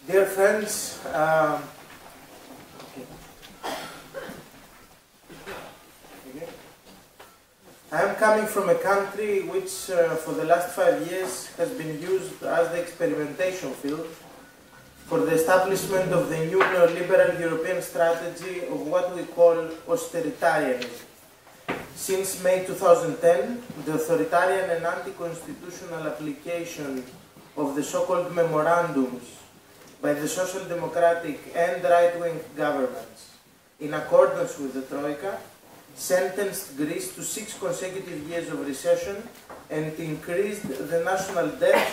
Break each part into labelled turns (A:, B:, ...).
A: Dear friends, I am coming from a country which for the last 5 years has been used as the experimentation field for the establishment of the new neoliberal European strategy of what we call austeritarianism. Since May 2010, the authoritarian and anti-constitutional application of the so-called memorandums by the social democratic and right-wing governments in accordance with the Troika sentenced Greece to 6 consecutive years of recession and increased the national debt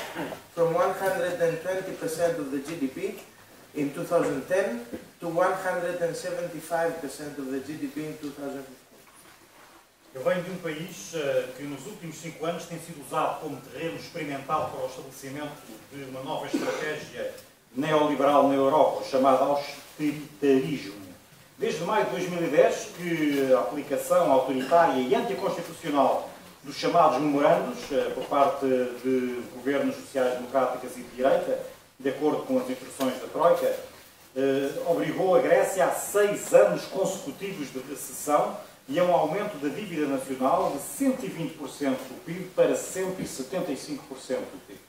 A: from 120% of the GDP in 2010 to 175% of the GDP in 2015.
B: Eu venho de país que nos últimos 5 anos tem sido usado como terreno experimental para o estabelecimento de uma nova estratégia neoliberal na Europa, chamada austeritarismo. Desde maio de 2010 que a aplicação autoritária e anticonstitucional dos chamados memorandos por parte de governos sociais-democráticos e de direita, de acordo com as instruções da Troika, obrigou a Grécia a 6 anos consecutivos de recessão e a um aumento da dívida nacional de 120% do PIB para 175% do PIB.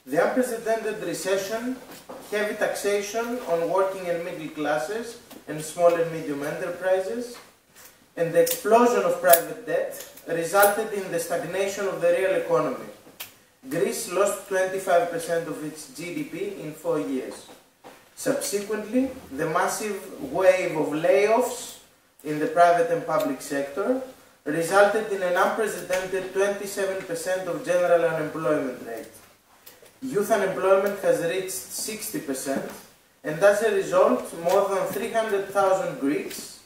A: The unprecedented recession, heavy taxation on working and middle classes and small and medium enterprises, and the explosion of private debt resulted in the stagnation of the real economy. Greece lost 25% of its GDP in 4 years. Subsequently, the massive wave of layoffs in the private and public sector resulted in an unprecedented 27% of general unemployment rate. Youth unemployment has reached 60%, and as a result, more than 300,000 Greeks,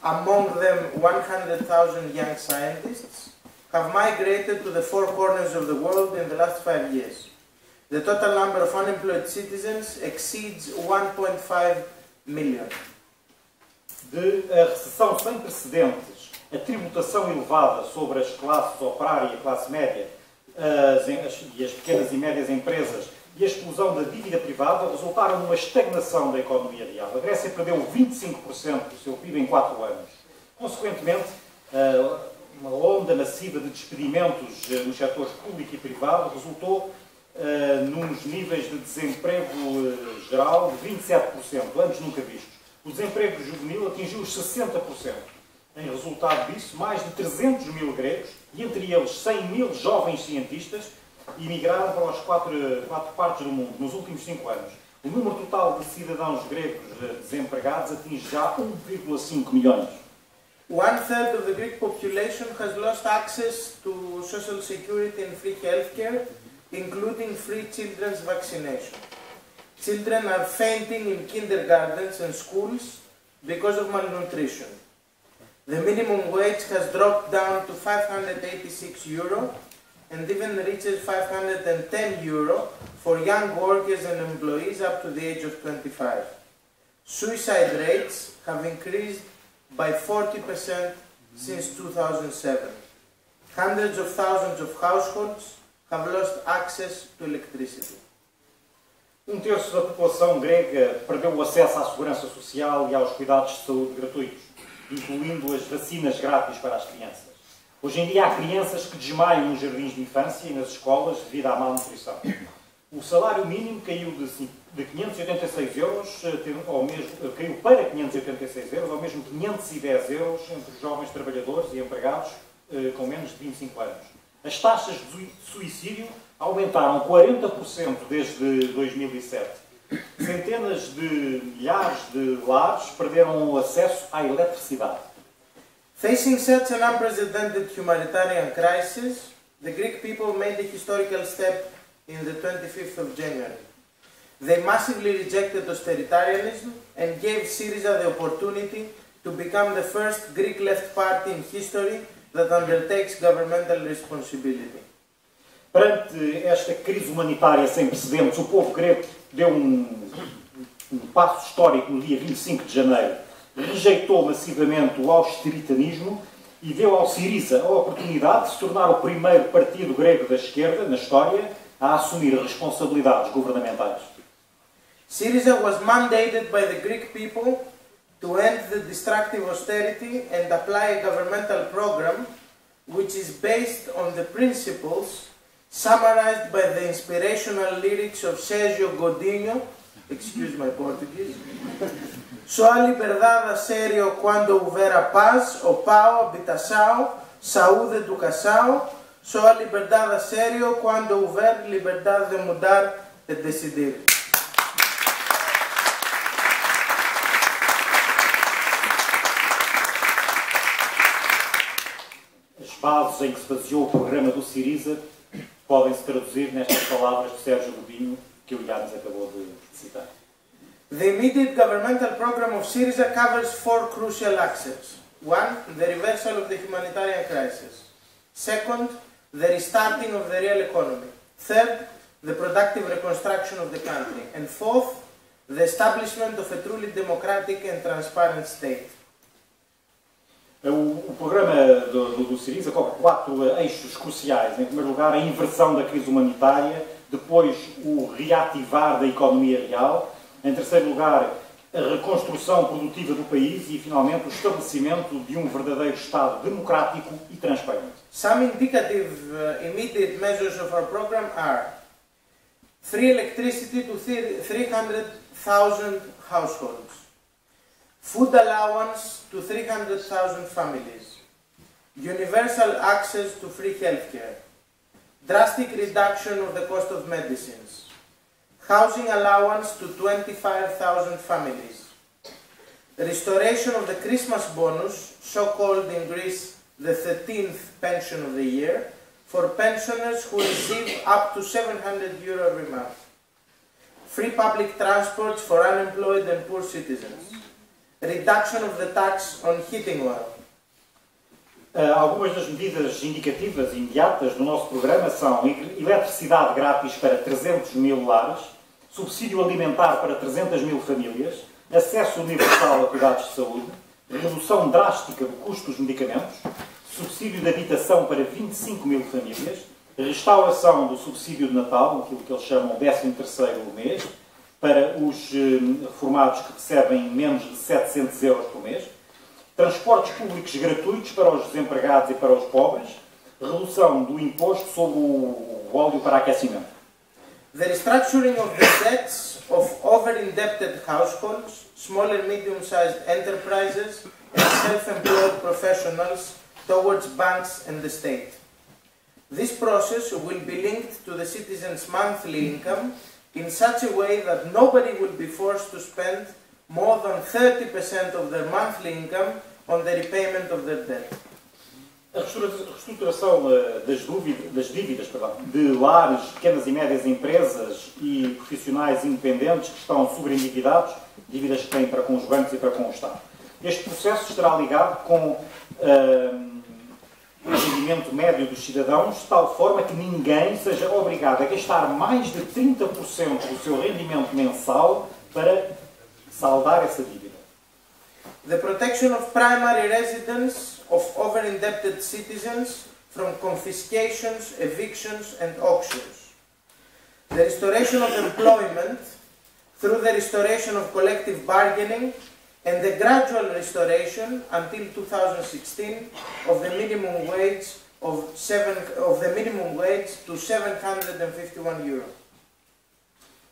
A: among them 100,000 young scientists, have migrated to the 4 corners of the world in the last 5 years. The total number of unemployed citizens exceeds 1.5 million.
B: De a recessão sem precedentes, a tributação elevada sobre as classes operária e a classe média, e as pequenas e médias empresas e a explosão da dívida privada resultaram numa estagnação da economia real. A Grécia perdeu 25% do seu PIB em 4 anos. Consequentemente, uma onda massiva de despedimentos nos setores público e privado resultou nos níveis de desemprego geral de 27%, antes nunca vistos. O desemprego juvenil atingiu os 60%. Em resultado disso, mais de 300 mil gregos, e entre eles 100 mil jovens cientistas, emigraram para as quatro partes do mundo nos últimos 5 anos. O número total de cidadãos gregos desempregados atinge já 1,5 milhões.
A: 1/3 of the Greek population has lost access to social security and free healthcare, including free children's vaccination. Children are fainting in kindergartens and schools because of malnutrition. The minimum wage has dropped down to €586 and even reaches €510 for young workers and employees up to the age of 25. Suicide rates have increased by 40% since 2007. Hundreds of thousands of households have lost access to electricity.
B: 1/3 da população grega perdeu o acesso à segurança social e aos cuidados de saúde gratuitos, incluindo as vacinas grátis para as crianças. Hoje em dia há crianças que desmaiam nos jardins de infância e nas escolas devido à malnutrição. O salário mínimo caiu de 586 euros, caiu para 586 euros, ou mesmo 510 euros entre os jovens trabalhadores e empregados com menos de 25 anos. As taxas de suicídio aumentaram 40% desde 2007. Centenas de milhares de lares perderam o acesso à eletricidade.
A: Facing such an unprecedented humanitarian crisis, the Greek people made a historical step in the 25th of January. They massively rejected austeritarianism and gave Syriza the opportunity to become the first Greek left party in history that undertakes governmental responsibility.
B: Perante esta crise humanitária sem precedentes, o povo grego deu um passo histórico no dia 25 de janeiro. Rejeitou massivamente o austeritarismo e deu ao Syriza a oportunidade de se tornar o primeiro partido grego da esquerda, na história, a assumir responsabilidades governamentais.
A: Syriza was mandated by the Greek people to end the destructive austerity and apply a governmental program which is based on the principles summarized by the inspirational lyrics of Sergio Godinho, excuse my Portuguese, só a liberdade a sério quando houver a paz, o pau, habitação, saúde, educação, só a liberdade a sério quando houver liberdade de mudar e decidir.
B: As bases em que se baseou o programa do Syriza podem-se traduzir nestas palavras de Sérgio Godinho, que o Yannis acabou de citar.
A: The immediate governmental program of Syriza covers 4 crucial axes. 1. The reversal of the humanitarian crisis. 2. The restarting of the real economy. 3. The productive reconstruction of the country. And 4. The establishment of a truly democratic and transparent state.
B: O programa do Syriza cobre 4 eixos cruciais. Em primeiro lugar, a inversão da crise humanitária, depois o reativar da economia real, em terceiro lugar, a reconstrução produtiva do país e, finalmente, o estabelecimento de um verdadeiro Estado democrático e transparente.
A: Some indicative immediate measures of our program are free electricity to 300,000 households, food allowance to 300,000 families, universal access to free healthcare, drastic reduction of the cost of medicines, housing allowance to 25,000 families, restoration of the Christmas bonus, so-called in Greece the 13th pension of the year, for pensioners who receive up to €700 every month, free public transports for unemployed and poor citizens, reduction of the tax on heating oil.
B: Algumas das medidas indicativas imediatas do nosso programa são eletricidade grátis para 300 mil lares, subsídio alimentar para 300 mil famílias, acesso universal a cuidados de saúde, redução drástica do custo dos medicamentos, subsídio de habitação para 25 mil famílias, restauração do subsídio de Natal, aquilo que eles chamam de 13º mês, para os reformados que recebem menos de 700 euros por mês, transportes públicos gratuitos para os desempregados e para os pobres, redução do imposto sobre o óleo para aquecimento.
A: The restructuring of the debts of over-indebted households, small and medium-sized enterprises, and self-employed professionals towards banks and the state. This process will be linked to the citizens' monthly income in such a way that nobody will be forced to spend more than 30% of their monthly income on the repayment of their debt.
B: A reestruturação das dívidas de lares, pequenas e médias empresas e profissionais independentes que estão sobreendividados, dívidas que têm para com os bancos e para com o Estado. Este processo estará ligado com o rendimento médio dos cidadãos, de tal forma que ninguém seja obrigado a gastar mais de 30% do seu rendimento mensal para saldar essa dívida.
A: The protection of primary residence of over-indebted citizens from confiscations, evictions and auctions. The restoration of employment through the restoration of collective bargaining and the gradual restoration until 2016 of the minimum wage to €751.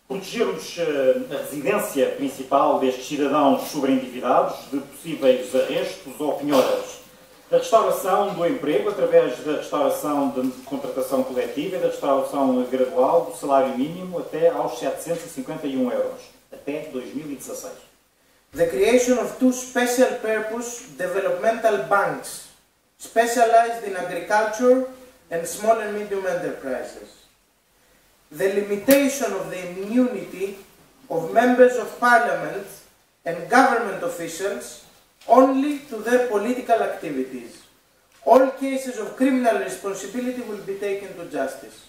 B: Protegermos a residência principal destes cidadãos sobreendividados de possíveis arrestos ou penhoras. A restauração do emprego através da restauração de contratação coletiva e da restauração gradual do salário mínimo até aos €751, até 2016.
A: The creation of 2 special purpose developmental banks specialized in agriculture and small and medium enterprises. The limitation of the immunity of members of parliament and government officials only to their political activities. All cases of criminal responsibility will be taken to justice.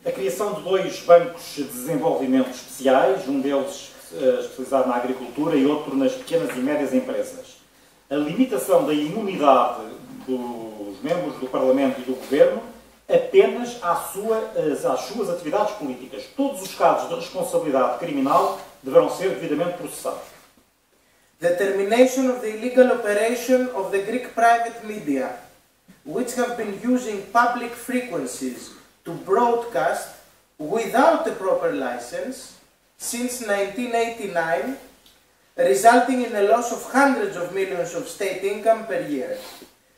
B: A criação de 2 bancos de desenvolvimento especiais, um deles especializado na agricultura e outro nas pequenas e médias empresas. A limitação da imunidade dos membros do Parlamento e do Governo apenas às suas atividades políticas. Todos os casos de responsabilidade criminal deverão ser devidamente processados.
A: The termination of the illegal operation of the Greek private media, which have been using public frequencies to broadcast without a proper license since 1989, resulting in a loss of hundreds of millions of state income per year.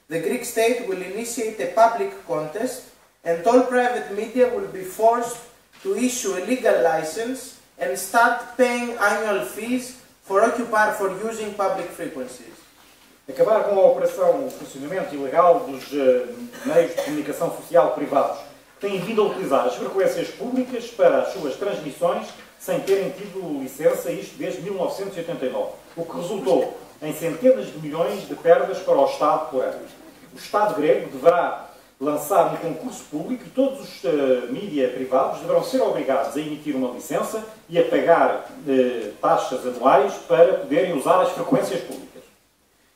A: The Greek state will initiate a public contest and all private media will be forced to issue a legal license and start paying annual fees for using public frequencies.
B: Acabar com a operação, o funcionamento ilegal dos meios de comunicação social privados, que têm vindo a utilizar as frequências públicas para as suas transmissões sem terem tido licença, isto desde 1989, o que resultou em centenas de milhões de perdas para o Estado por ano. O Estado grego deverá lançar um concurso público e todos os mídia privados deverão ser obrigados a emitir uma licença e a pagar taxas anuais para poderem usar as frequências públicas.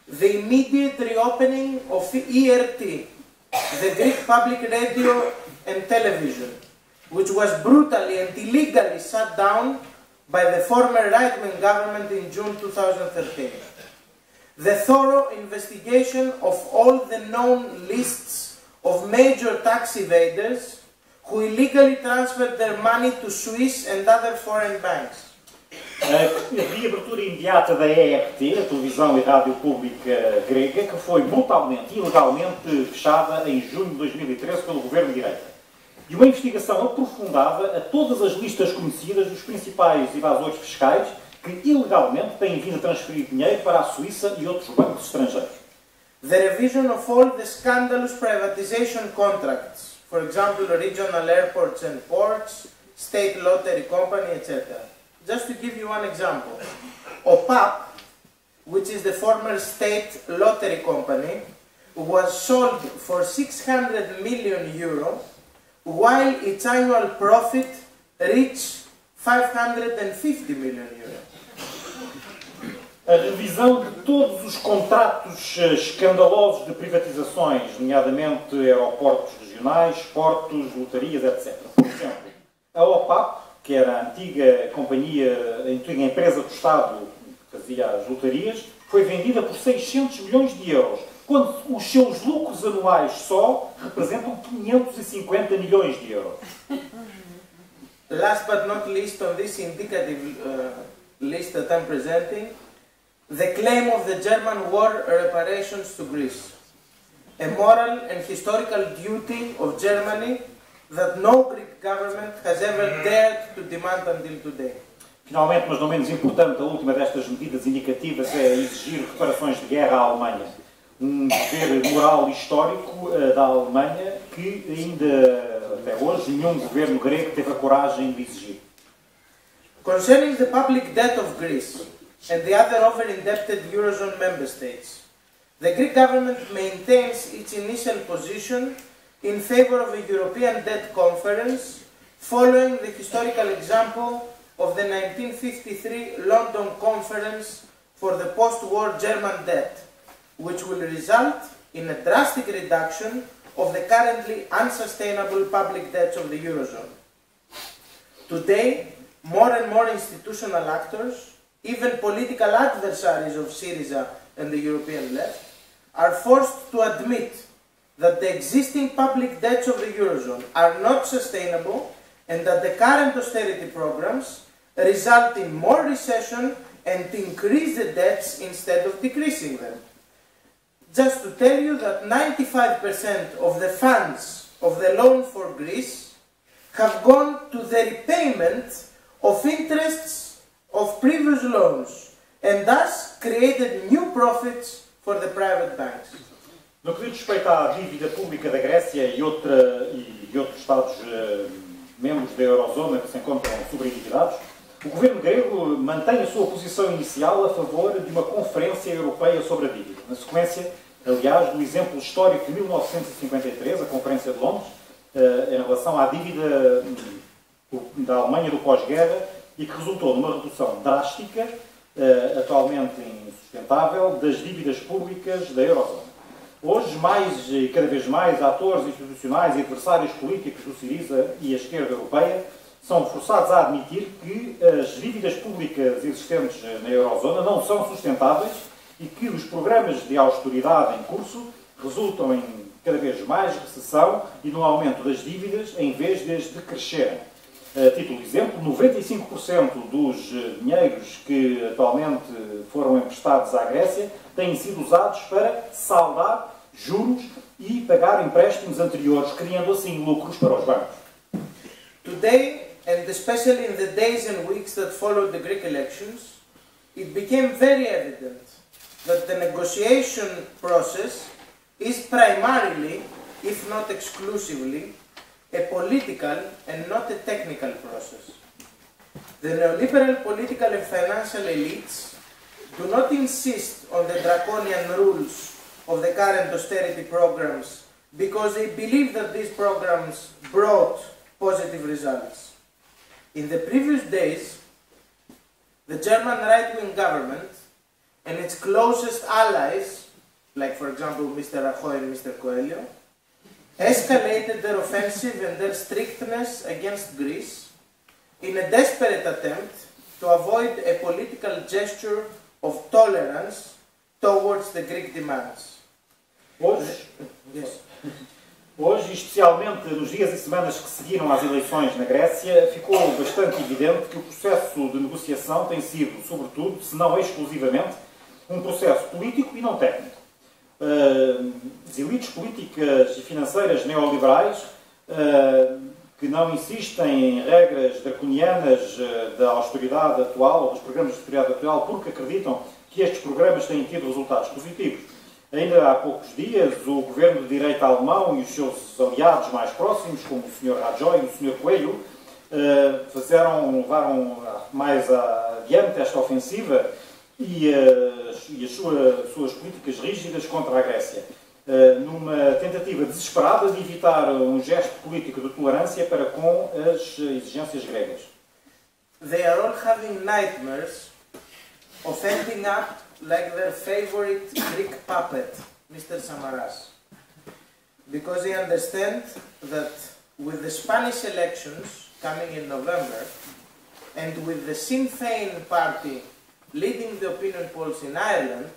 A: The immediate reopening of ERT, the Greek Public Radio and Television, which was brutally and illegally shut down by the former right-wing government in June 2013. The thorough investigation of all the known lists of major tax evaders who illegally transferred their money to Swiss and other foreign banks.
B: A reabertura imediata da ERT, a televisão e rádio pública grega, que foi brutalmente e ilegalmente fechada em junho de 2013 pelo governo de direita. E uma investigação aprofundada a todas as listas conhecidas dos principais evasores fiscais que ilegalmente têm vindo a transferir dinheiro para a Suíça e outros bancos estrangeiros.
A: The revision of all the scandalous privatization contracts, for example, regional airports and ports, state lottery company, etc. Just to give you one example, OPAP, which is the former state lottery company, was sold for 600 million euro, while its annual profit reached 550 million euro.
B: A revisão de todos os contratos escandalosos de privatizações, nomeadamente aeroportos regionais, portos, lotarias, etc. Por exemplo, a OPAP, que era a antiga empresa do Estado que fazia as lotarias, foi vendida por 600 milhões de euros, quando os seus lucros anuais só representam 550 milhões de euros.
A: Last but not least on this indicative list that I'm presenting, the claim of the German war reparations to Greece. A moral and historical duty of Germany that no Greek government has ever dared to demand until today.
B: Finalmente, mas não menos importante, a última destas medidas indicativas é exigir reparações de guerra à Alemanha. Um dever moral e histórico da Alemanha que ainda até hoje nenhum governo grego teve a coragem de exigir.
A: Concerning the public debt of Greece and the other over-indebted Eurozone member states, the Greek government maintains its initial position in favor of a European debt conference following the historical example of the 1953 London Conference for the post-war German debt, which will result in a drastic reduction of the currently unsustainable public debts of the Eurozone. Today, more and more institutional actors, even political adversaries of Syriza and the European left, are forced to admit that the existing public debts of the Eurozone are not sustainable and that the current austerity programs result in more recession and increase the debts instead of decreasing them. Just to tell you that 95% of the funds of the loan for Greece have gone to the repayment of interests of previous loans and thus created new profits for the private banks.
B: No que diz respeito à dívida pública da Grécia e outros Estados membros da Eurozona que se encontram sobreendividados, o governo grego mantém a sua posição inicial a favor de uma conferência europeia sobre a dívida. Na sequência, aliás, do exemplo histórico de 1953, a Conferência de Londres, em relação à dívida da Alemanha do pós-guerra e que resultou numa redução drástica, atualmente insustentável, das dívidas públicas da Eurozona. Hoje, mais e cada vez mais, atores institucionais e adversários políticos do Syriza e a esquerda europeia são forçados a admitir que as dívidas públicas existentes na Eurozona não são sustentáveis e que os programas de austeridade em curso resultam em cada vez mais recessão e no aumento das dívidas em vez de as decrescerem. A título de exemplo, 95% dos dinheiros que atualmente foram emprestados à Grécia têm sido usados para saldar juros e pagar empréstimos anteriores, criando assim lucros para os bancos.
A: Today, and especially in the days and weeks that followed the Greek elections, it became very evident that the negotiation process is primarily, if not exclusively, a political and not a technical process. The neoliberal political and financial elites do not insist on the draconian rules of the current austerity programs because they believe that these programs brought positive results. In the previous days, the German right-wing government and its closest allies, like for example Mr. Rajoy and Mr. Coelho, escalated their offensive and their strictness against Greece in a desperate attempt to avoid a political gesture of tolerance towards the Greek demands.
B: Hoje, especialmente nos dias e semanas que seguiram às eleições na Grécia, ficou bastante evidente que o processo de negociação tem sido, sobretudo, se não exclusivamente, um processo político e não técnico. As elites políticas e financeiras neoliberais que não insistem em regras draconianas da austeridade atual, ou dos programas de austeridade atual, porque acreditam que estes programas têm tido resultados positivos. Ainda há poucos dias, o governo de direita alemão e os seus aliados mais próximos, como o Sr. Rajoy e o Sr. Coelho, levaram mais adiante esta ofensiva e as suas políticas rígidas contra a Grécia, numa tentativa desesperada de evitar um gesto político de tolerância para com as exigências gregas.
A: They are all having nightmares of ending up like their favorite Greek puppet, Mr. Samaras, because they understand that with the Spanish elections coming in November and with the Sinn Féin party leading the opinion polls in Ireland,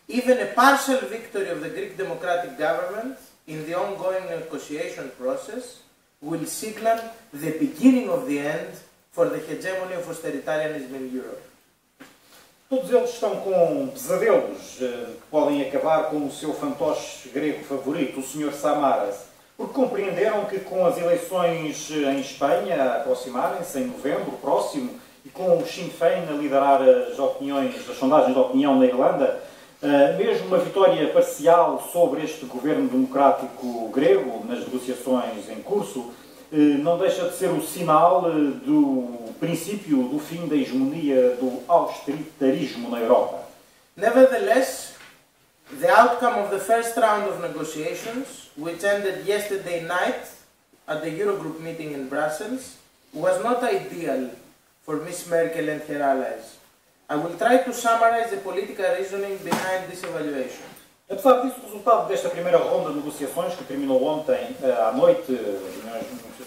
A: even a partial victory of the Greek democratic government in the ongoing negotiation process will signal the beginning of the end for the hegemony of austritarianism in Europe.
B: Todos eles estão com pesadelos que podem acabar com o seu fantoche grego favorito, o Sr. Samaras, porque compreenderam que com as eleições em Espanha a aproximarem-se em novembro próximo e com o Sinn Féin a liderar as sondagens de opinião na Irlanda, mesmo uma vitória parcial sobre este governo democrático grego nas negociações em curso não deixa de ser o sinal do princípio do fim da hegemonia do austeritarismo na Europa.
A: Nevertheless, the outcome of the first round of negotiations, which ended yesterday night at the Eurogroup meeting in Brussels, was not ideal for Ms. Merkel and her allies. I will try to summarize the political reasoning behind this evaluation.
B: Apesar disso, o resultado desta primeira ronda de negociações, que terminou ontem à noite,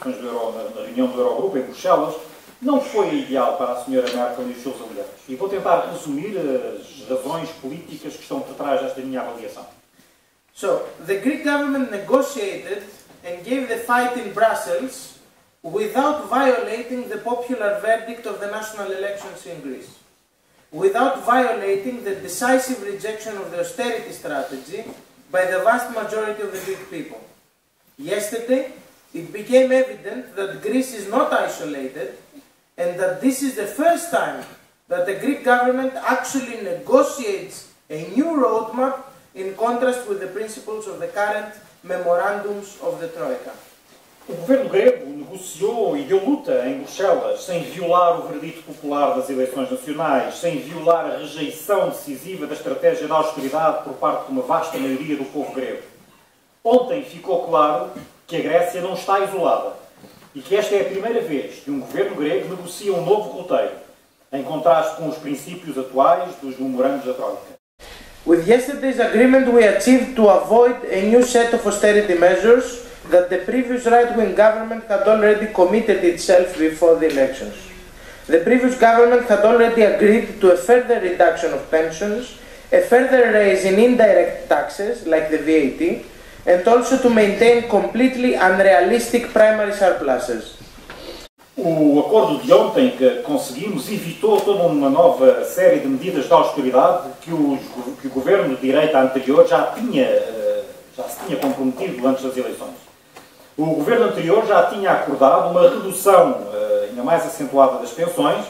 B: na reunião do Eurogrupo em Bruxelas, não foi ideal para a Sra. Merkel e os seus aliados. E vou tentar resumir as razões políticas que estão por trás desta minha avaliação.
A: So, the Greek government negotiated and gave the fight in Brussels without violating the popular verdict of the national elections in Greece, without violating the decisive rejection of the austerity strategy by the vast majority of the Greek people. Yesterday, it became evident that Greece is not isolated and that this is the first time that the Greek government actually negotiates a new roadmap in contrast with the principles of the current memorandums of the Troika.
B: O governo grego negociou e deu luta em Bruxelas sem violar o verdito popular das eleições nacionais, sem violar a rejeição decisiva da estratégia da austeridade por parte de uma vasta maioria do povo grego. Ontem ficou claro que a Grécia não está isolada e que esta é a primeira vez que um governo grego negocia um novo roteiro, em contraste com os princípios atuais dos memorandos da Troika.
A: With yesterday's agreement, we achieved to avoid a new set of austerity measures that the previous right-wing government had already committed itself before the elections. The previous government had already agreed to a further reduction of pensions, a further raise in indirect taxes, like the VAT, and also to maintain completely unrealistic primary surpluses.
B: O acordo de ontem que conseguimos evitou toda uma nova série de medidas de austeridade que o governo de direita anterior já se tinha comprometido antes das eleições. O governo anterior já tinha acordado uma redução ainda mais acentuada das pensões,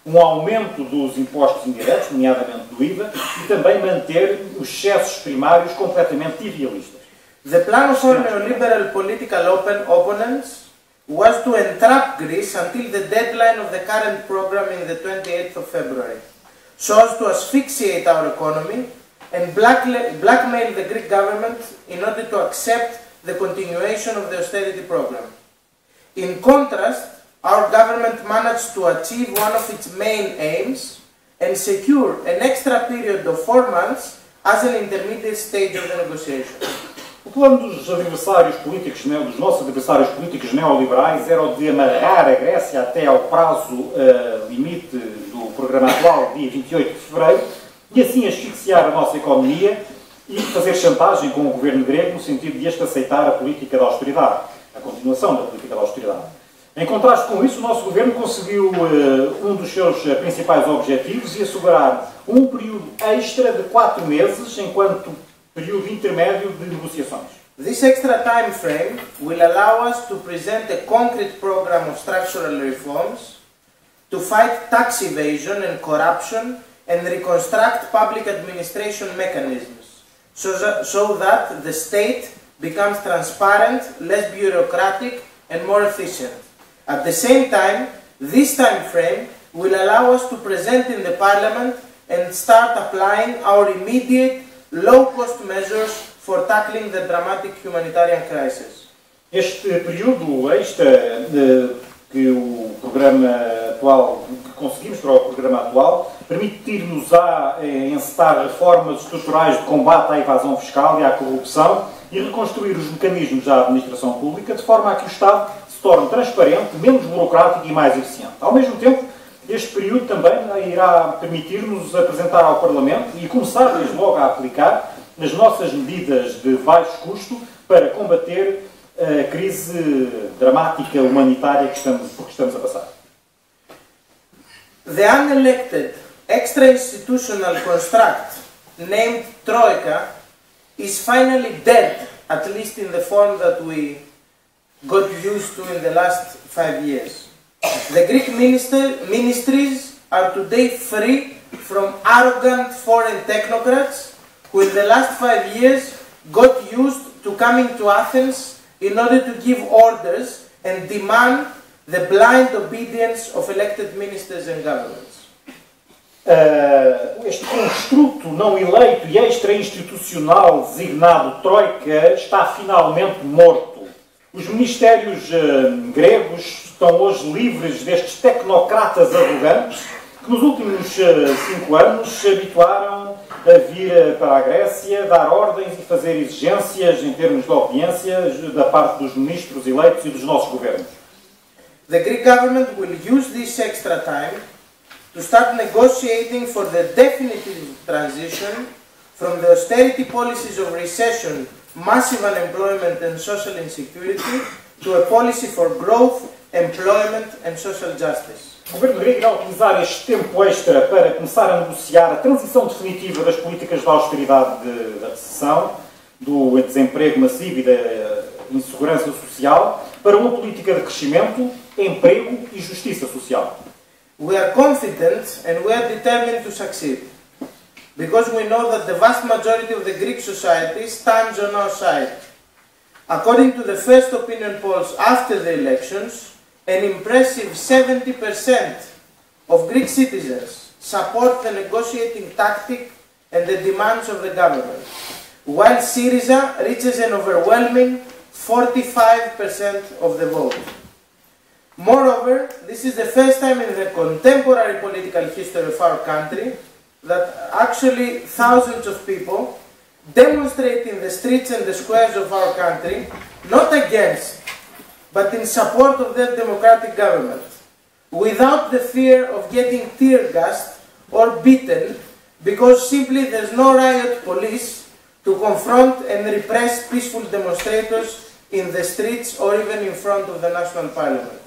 B: um aumento dos impostos indiretos, nomeadamente do IVA, e também manter os excessos primários completamente irrealistas.
A: The plan of our neoliberal political opponents was to entrap Greece until the deadline of the current program in the 28th of February, so as to asphyxiate our economy and blackmail the Greek government in order to accept the continuation of the austerity program. In contrast, our government managed to achieve one of its main aims and secure an extra period of 4 months as an intermediate stage of the negotiation.
B: O plano dos adversários políticos, dos nossos adversários políticos neoliberais era o de amarrar a Grécia até ao prazo limite do programa atual, dia 28 de fevereiro, e assim asfixiar a nossa economia e fazer chantagem com o governo grego no sentido de este aceitar a política da austeridade, a continuação da política da austeridade. Em contraste com isso, o nosso governo conseguiu um dos seus principais objetivos e assegurar um período extra de 4 meses enquanto período intermédio de negociações.
A: This extra time frame will allow us to present a concrete program of structural reforms, to fight tax evasion and corruption, and reconstruct public administration mechanisms, so that the state becomes transparent, less bureaucratic, and more efficient. At the same time, this time frame will allow us to present in the Parliament and start applying our immediate low-cost measures for tackling the dramatic humanitarian crisis.
B: Este período extra que o programa atual, que conseguimos para o programa atual, permitir-nos a encetar reformas estruturais de combate à evasão fiscal e à corrupção e reconstruir os mecanismos da administração pública de forma a que o Estado se torne transparente, menos burocrático e mais eficiente. Ao mesmo tempo, este período também irá permitir-nos apresentar ao Parlamento e começar desde logo a aplicar as nossas medidas de baixo custo para combater a crise dramática humanitária que estamos a passar.
A: The unelected extra-institutional construct named Troika is finally dead, at least in the form that we got used to in the last 5 years. The Greek ministries are today free from arrogant foreign technocrats who in the last 5 years got used to coming to Athens in order to give orders and demand the blind obedience of elected ministers and governments.
B: Este construto não eleito e extra-institucional designado Troika está finalmente morto. Os ministérios gregos estão hoje livres destes tecnocratas arrogantes que nos últimos 5 anos se habituaram a vir para a Grécia, dar ordens e fazer exigências em termos de obediências da parte dos ministros eleitos e dos nossos governos.
A: The Greek government will use this extra time to start negotiating for the definitive transition from the austerity policies of recession, massive unemployment and social insecurity to a policy for growth, employment and social justice.
B: O governo grego irá utilizar este tempo extra para começar a negociar a transição definitiva das políticas de austeridade da recessão, do desemprego massivo e da insegurança social, para uma política de crescimento, emprego e justiça social.
A: We are confident and we are determined to succeed, because we know that the vast majority of the Greek society stands on our side. According to the first opinion polls after the elections, an impressive 70% of Greek citizens support the negotiating tactic and the demands of the government, while Syriza reaches an overwhelming 45% of the vote. Moreover, this is the first time in the contemporary political history of our country that actually thousands of people demonstrate in the streets and the squares of our country, not against, but in support of their democratic government, without the fear of getting tear gassed or beaten, because simply there's no riot police to confront and repress peaceful demonstrators in the streets or even in front of the National Parliament.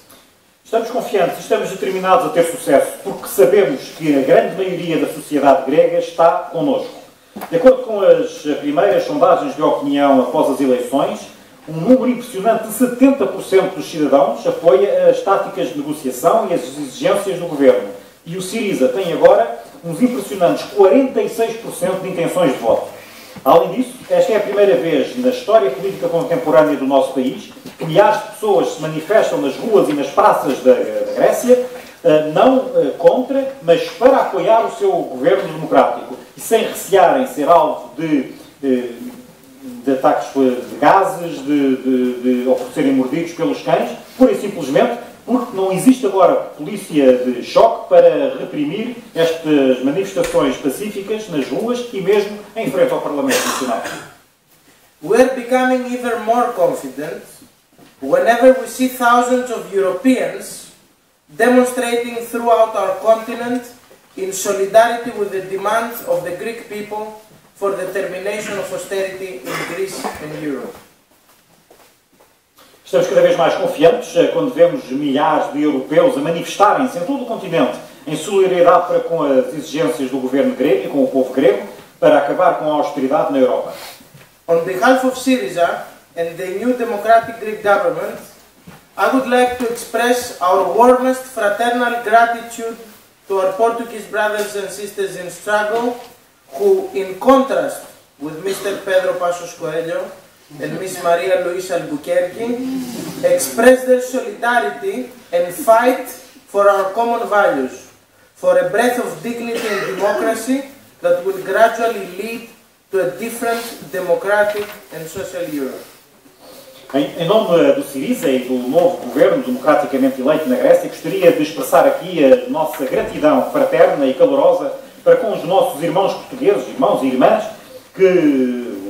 B: Estamos confiantes e estamos determinados a ter sucesso, porque sabemos que a grande maioria da sociedade grega está connosco. De acordo com as primeiras sondagens de opinião após as eleições, um número impressionante de 70% dos cidadãos apoia as táticas de negociação e as exigências do governo. E o Syriza tem agora uns impressionantes 46% de intenções de voto. Além disso, esta é a primeira vez na história política contemporânea do nosso país que milhares de pessoas se manifestam nas ruas e nas praças da Grécia, não contra, mas para apoiar o seu governo democrático e sem recearem ser alvo de ataques de gases ou por serem mordidos pelos cães, pura e simplesmente porque não existe agora polícia de choque para reprimir estas manifestações pacíficas nas ruas e mesmo em frente ao Parlamento Nacional.
A: We are becoming even more confident whenever we see thousands of Europeans demonstrating throughout our continent in solidarity with the demands of the Greek people for the termination of austerity in Greece and Europe.
B: Estamos cada vez mais confiantes quando vemos milhares de europeus a manifestarem-se em todo o continente em solidariedade para com as exigências do governo grego e com o povo grego para acabar com a austeridade na Europa.
A: On behalf of Syriza and the new democratic Greek government, I would like to express our warmest fraternal gratitude to our Portuguese brothers and sisters in struggle who, in contrast with Mr. Pedro Passos Coelho and Ms. Maria Luisa Albuquerque, express their solidarity and fight for our common values, for a breath of dignity and democracy that will gradually lead to a different democratic and social Europe.
B: Em nome do Syriza e do novo governo democraticamente eleito na Grécia, gostaria de expressar aqui a nossa gratidão fraterna e calorosa para com os nossos irmãos portugueses, irmãos e irmãs, que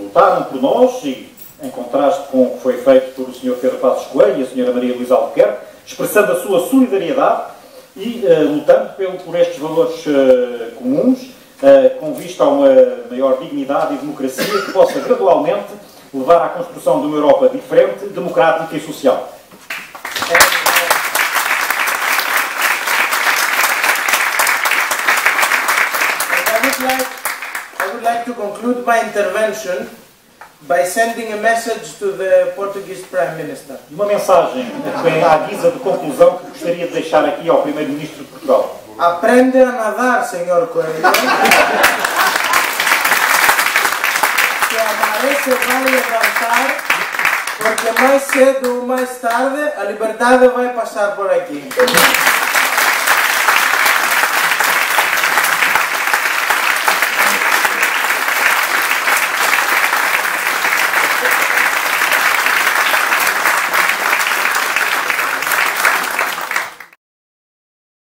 B: lutaram por nós e, em contraste com o que foi feito por o Sr. Pedro Passos Coelho e a Sra. Maria Luisa Albuquerque, expressando a sua solidariedade e lutando por estes valores comuns, com vista a uma maior dignidade e democracia que possa gradualmente levar à construção de uma Europa diferente, democrática e social.
A: I would like to conclude my intervention by sending a message to the Portuguese Prime Minister.
B: Uma mensagem à guisa de conclusão que gostaria de deixar aqui ao Primeiro-Ministro de Portugal.
A: Aprende a nadar, Sr. Coelho. Que a maré se vai levantar, porque mais cedo ou mais tarde a liberdade vai passar por aqui.